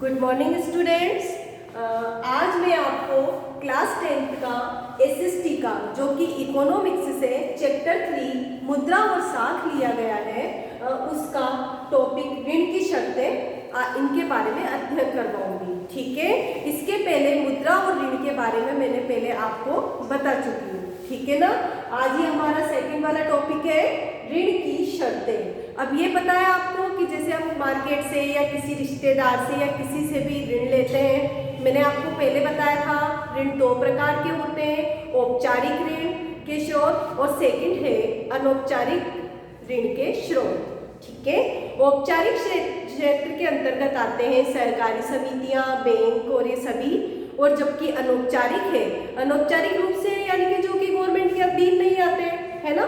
Good morning students. आज मैं आपको क्लास 10th का एसएसटी का जो कि इकोनॉमिक्स से चैप्टर 3 मुद्रा और साख लिया गया है उसका टॉपिक ऋण की शर्तें इनके बारे में अध्ययन करवाऊंगी। ठीक है, इसके पहले मुद्रा और ऋण के बारे में मैंने पहले आपको बता चुकी हूँ। ठीक है ना। आज ही हमारा सेकंड वाला टॉपिक है ऋण की शर्तें। अब ये पता है आपको कि जैसे हम मार्केट से या किसी रिश्तेदार से या किसी से भी ऋण लेते हैं, मैंने आपको पहले बताया था ऋण दो प्रकार के होते हैं, औपचारिक ऋण के स्रोत और सेकंड है अनौपचारिक ऋण के स्रोत। ठीक है, औपचारिक क्षेत्र के अंतर्गत आते हैं सहकारी समितियां, बैंक और ये सभी, और जबकि अनौपचारिक है, अनौपचारिक रूप से यानी कि जो कि गवर्नमेंट के अधीन नहीं आते, है ना।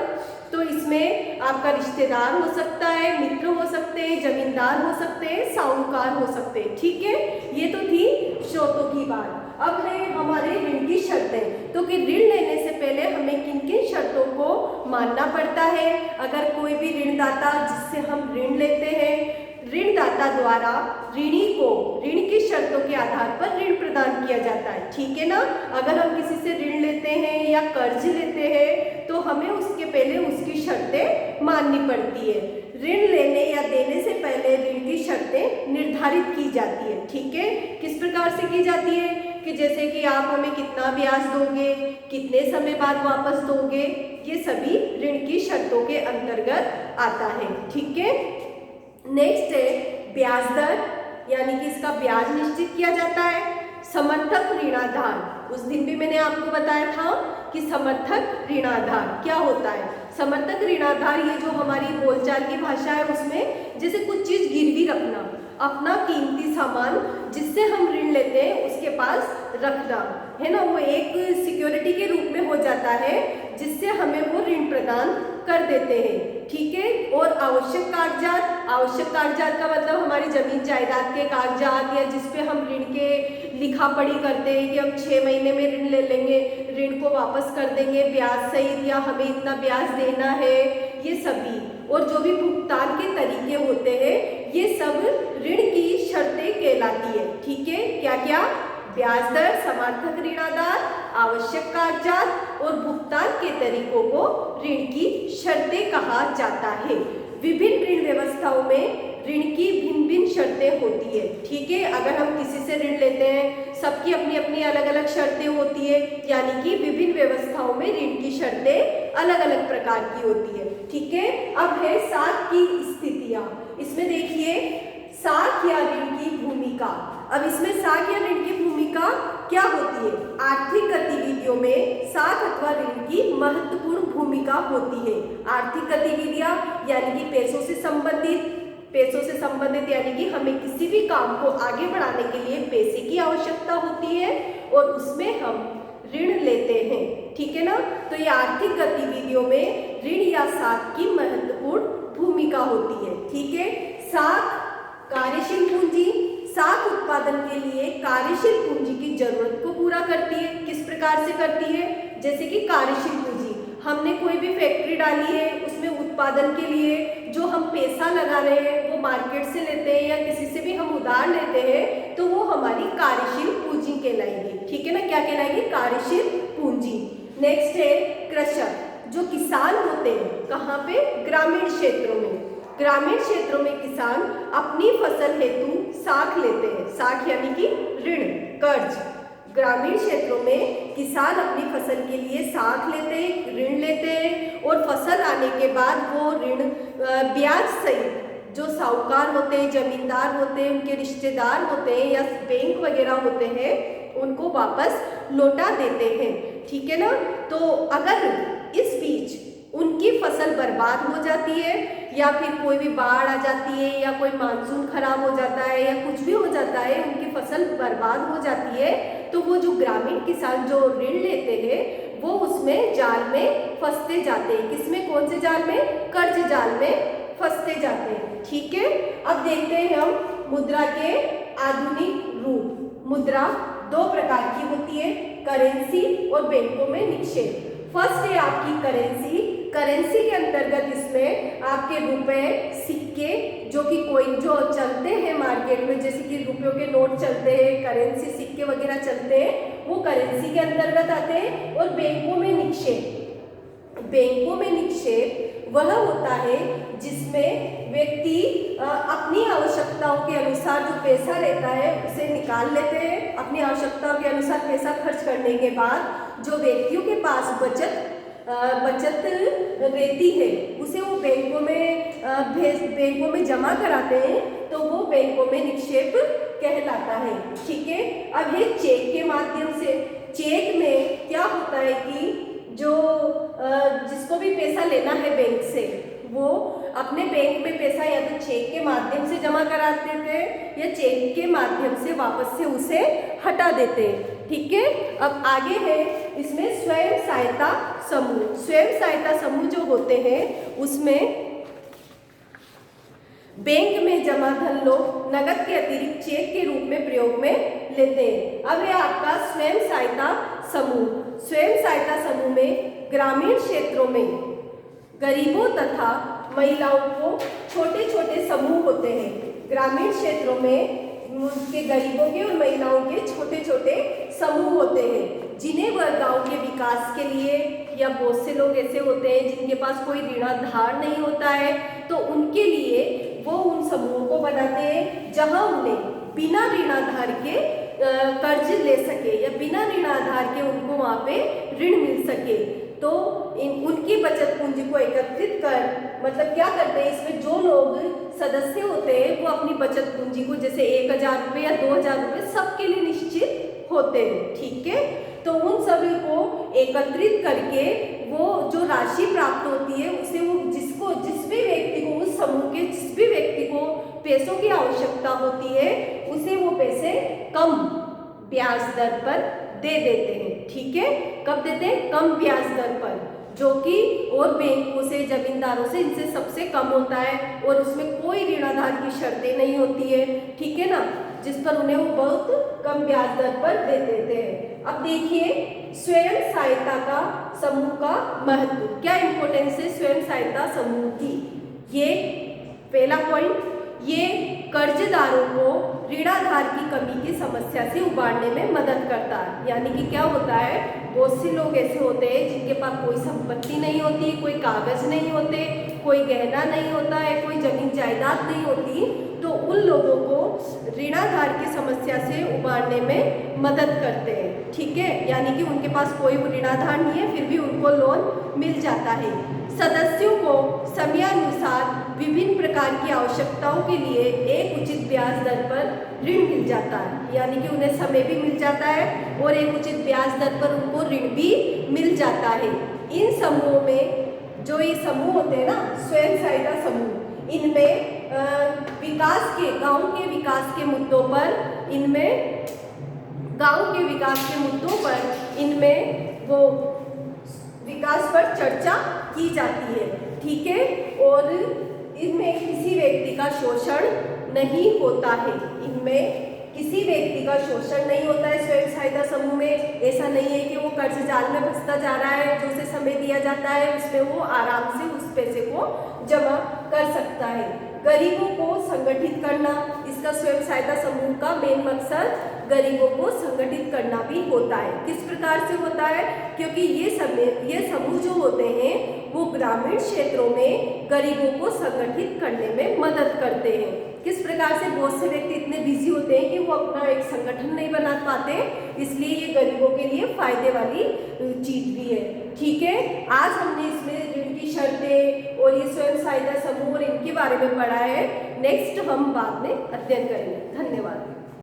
तो इसमें आपका रिश्तेदार हो सकता है, मित्र हो सकते हैं, जमींदार हो सकते हैं, साहूकार हो सकते हैं। ठीक है, ये तो थी स्रोतों की बात। अब है हमारे ऋण की शर्तें। तो कि ऋण लेने से पहले हमें किन किन शर्तों को मानना पड़ता है। अगर कोई भी ऋणदाता जिससे हम ऋण लेते हैं, ऋणदाता द्वारा ऋणी को ऋण की शर्तों के आधार पर ऋण प्रदान किया जाता है। ठीक है ना। अगर हम किसी से ऋण लेते हैं या कर्ज लेते हैं तो हमें उसके पहले उसकी शर्तें माननी पड़ती है। ऋण लेने या देने से पहले ऋण की शर्तें निर्धारित की जाती है। ठीक है, किस प्रकार से की जाती है कि जैसे कि आप हमें कितना ब्याज दोगे, कितने समय बाद वापस दोगे, ये सभी ऋण की शर्तों के अंतर्गत आता है। ठीक है। नेक्स्ट है ब्याज दर, यानी कि इसका ब्याज निश्चित किया जाता है। समर्थक ऋणाधार, उस दिन भी मैंने आपको बताया था कि समर्थक ऋणाधार क्या होता है। समर्थक ऋणाधार ये जो हमारी बोलचाल की भाषा है उसमें जैसे कुछ चीज गिरवी रखना, अपना कीमती सामान जिससे हम ऋण लेते हैं उसके पास रखना, है ना, वो एक सिक्योरिटी के रूप में हो जाता है जिससे हमें वो ऋण प्रदान कर देते हैं। ठीक है। और आवश्यक कागजात, आवश्यक कागजात का मतलब हमारी जमीन जायदाद के कागजात या जिसपे हम ऋण के लिखा पढ़ी करते हैं कि हम 6 महीने में ऋण ले लेंगे, ऋण को वापस कर देंगे ब्याज सहित, या हमें इतना ब्याज देना है, ये सभी। और जो भी भुगतान के तरीके होते हैं ये सब ऋण की शर्तें कहलाती है। ठीक है, क्या क्या? ब्याज दर, समर्थक ऋणाधार, आवश्यक कागजात और भुगतान के तरीकों को ऋण की शर्तें कहा जाता है। विभिन्न ऋण व्यवस्थाओं में ऋण की भिन्न भिन्न शर्तें होती है। ठीक है, अगर हम किसी से ऋण लेते हैं सबकी अपनी अपनी अलग अलग शर्तें होती है, यानी कि विभिन्न व्यवस्थाओं में ऋण की शर्तें अलग अलग प्रकार की होती है। ठीक है। अब है साख की स्थितियां। इसमें देखिए साख या ऋण की भूमिका। अब इसमें साख या ऋण की भूमिका क्या होती है? आर्थिक गतिविधियों में साख अथवा ऋण की महत्वपूर्ण भूमिका होती है। आर्थिक गतिविधियां यानी कि पैसों से संबंधित यानी कि हमें किसी भी काम को आगे बढ़ाने के लिए पैसे की आवश्यकता होती है और उसमें हम ऋण लेते हैं। ठीक है ना। तो ये आर्थिक गतिविधियों में ऋण या साख की महत्वपूर्ण भूमिका होती है। ठीक है। साख कार्यशील पूंजी, साख उत्पादन के लिए कार्यशील पूंजी की जरूरत को पूरा करती है। किस प्रकार से करती है? जैसे कि कार्यशील पूंजी, हमने कोई भी फैक्ट्री डाली है, उसमें उत्पादन के लिए जो हम पैसा लगा रहे हैं वो मार्केट से लेते हैं या किसी से भी हम उधार लेते हैं तो वो हमारी कार्यशील पूंजी कहलाएगी। ठीक है ना। क्या कहलाएगी? कार्यशील पूंजी। नेक्स्ट है कृषक, जो किसान होते हैं, कहाँ पे? ग्रामीण क्षेत्रों में। ग्रामीण क्षेत्रों में किसान अपनी फसल हेतु साख लेते हैं। साख यानी कि ऋण, कर्ज। ग्रामीण क्षेत्रों में किसान अपनी फसल के लिए साख लेते हैं, ऋण लेते हैं, और फसल आने के बाद वो ऋण ब्याज सहित जो साहूकार होते हैं, जमींदार होते हैं, उनके रिश्तेदार होते हैं या बैंक वगैरह होते हैं, उनको वापस लौटा देते हैं। ठीक है ना। तो अगर इस बीच उनकी फसल बर्बाद हो जाती है या फिर कोई भी बाढ़ आ जाती है या कोई मानसून खराब हो जाता है या कुछ भी हो जाता है, उनकी फसल बर्बाद हो जाती है, तो वो जो ग्रामीण किसान जो ऋण लेते हैं वो उसमें जाल में फंसते जाते हैं। किसमें? कौन से जाल में? कर्ज जाल में फंसते जाते हैं। ठीक है। अब देखते हैं हम मुद्रा के आधुनिक रूप। मुद्रा दो प्रकार की होती है, करेंसी और बैंकों में निक्षेप। फर्स्ट है आपकी करेंसी। करेंसी के अंतर्गत इसमें आपके रुपए, सिक्के जो कि कोइन जो चलते हैं मार्केट में, जैसे कि रुपयों के नोट चलते हैं, करेंसी सिक्के वगैरह चलते हैं, वो करेंसी के अंतर्गत आते हैं। और बैंकों में निक्षेप वह होता है जिसमें व्यक्ति अपनी आवश्यकताओं के अनुसार जो पैसा रहता है उसे निकाल लेते हैं। अपनी आवश्यकताओं के अनुसार पैसा खर्च करने के बाद जो व्यक्तियों के पास बचत रहती है उसे वो बैंकों में जमा कराते हैं, तो वो बैंकों में निक्षेप कहलाता है। ठीक है। अब ये चेक के माध्यम से, चेक में क्या होता है कि जो जिसको भी पैसा लेना है बैंक से, वो अपने बैंक में पैसा या तो चेक के माध्यम से जमा कराते थे या चेक के माध्यम से वापस से उसे हटा देते हैं। ठीक है। अब आगे है इसमें स्वयं सहायता समूह। स्वयं सहायता समूह जो होते हैं उसमें बैंक में जमा धन लोग नकद के अतिरिक्त चेक के रूप में प्रयोग में लेते हैं। अब है आपका स्वयं सहायता समूह। स्वयं सहायता समूह में ग्रामीण क्षेत्रों में गरीबों तथा महिलाओं को छोटे छोटे समूह होते हैं। ग्रामीण क्षेत्रों में उनके गरीबों के और महिलाओं के छोटे छोटे समूह होते हैं, जिन्हें वह गांव के विकास के लिए, या बहुत से लोग ऐसे होते हैं जिनके पास कोई ऋणाधार नहीं होता है, तो उनके लिए वो उन समूहों को बनाते हैं जहां उन्हें बिना ऋणाधार के कर्ज ले सके या बिना ऋणाधार के उनको वहाँ पे ऋण मिल सके। तो उनकी बचत पूंजी को एकत्रित कर, मतलब क्या करते हैं इसमें जो लोग सदस्य होते हैं वो अपनी बचत पूंजी को, जैसे 1000 रुपये या 2000 रुपये सबके लिए निश्चित होते हैं। ठीक है। तो उन सभी को एकत्रित करके वो जो राशि प्राप्त होती है उसे वो जिस भी व्यक्ति को, उस समूह के जिस भी व्यक्ति को पैसों की आवश्यकता होती है उसे वो पैसे कम ब्याज दर पर दे देते हैं। ठीक है। कब देते हैं? कम ब्याज दर पर, जो कि और बैंकों से, जमींदारों से इनसे सबसे कम होता है और उसमें कोई ऋणाधार की शर्तें नहीं होती है। ठीक है ना, जिस पर उन्हें वो बहुत कम ब्याज दर पर दे देते हैं। अब देखिए स्वयं सहायता का समूह का महत्व, क्या इंपॉर्टेंस है स्वयं सहायता समूह की। ये पहला पॉइंट, ये कर्जदारों को ऋणाधार की कमी की समस्या से उबारने में मदद करता है। यानी कि क्या होता है, बहुत से लोग ऐसे होते हैं जिनके पास कोई संपत्ति नहीं होती, कोई कागज नहीं होते, कोई गहना नहीं होता है, कोई जमीन जायदाद नहीं होती, तो उन लोगों को ऋणाधार की समस्या से उबारने में मदद करते हैं। ठीक है। यानी कि उनके पास कोई ऋणाधार नहीं है फिर भी उनको लोन मिल जाता है। सदस्यों को समयानुसार विभिन्न प्रकार की आवश्यकताओं के लिए एक उचित ब्याज दर पर ऋण मिल जाता है। यानी कि उन्हें समय भी मिल जाता है और एक उचित ब्याज दर पर उनको ऋण भी मिल जाता है। इन समूहों में, जो ये समूह होते हैं ना, स्वयं सहायता समूह, इनमें गांव के विकास के मुद्दों पर, इनमें वो विकास पर चर्चा की जाती है। ठीक है। और इनमें किसी व्यक्ति का शोषण नहीं होता है। इनमें किसी व्यक्ति का शोषण नहीं होता है। स्वयं सहायता समूह में ऐसा नहीं है कि वो कर्ज जाल में फंसता जा रहा है, जो उसे समय दिया जाता है उसमें वो आराम से उस पैसे को जमा कर सकता है। गरीबों को संगठित करना, इसका स्वयं सहायता समूह का मेन मकसद गरीबों को संगठित करना भी होता है। किस प्रकार से होता है? क्योंकि ये समूह जो होते हैं वो ग्रामीण क्षेत्रों में गरीबों को संगठित करने में मदद करते हैं। किस प्रकार से? बहुत से व्यक्ति इतने बिजी होते हैं कि वो अपना एक संगठन नहीं बना पाते, इसलिए ये गरीबों के लिए फायदे वाली चीज भी है। ठीक है। आज हमने इसमें ऋण की शर्तें और ये स्वयं सहायता समूह और इनके बारे में पढ़ा है। नेक्स्ट हम बाद में अध्ययन करेंगे। धन्यवाद।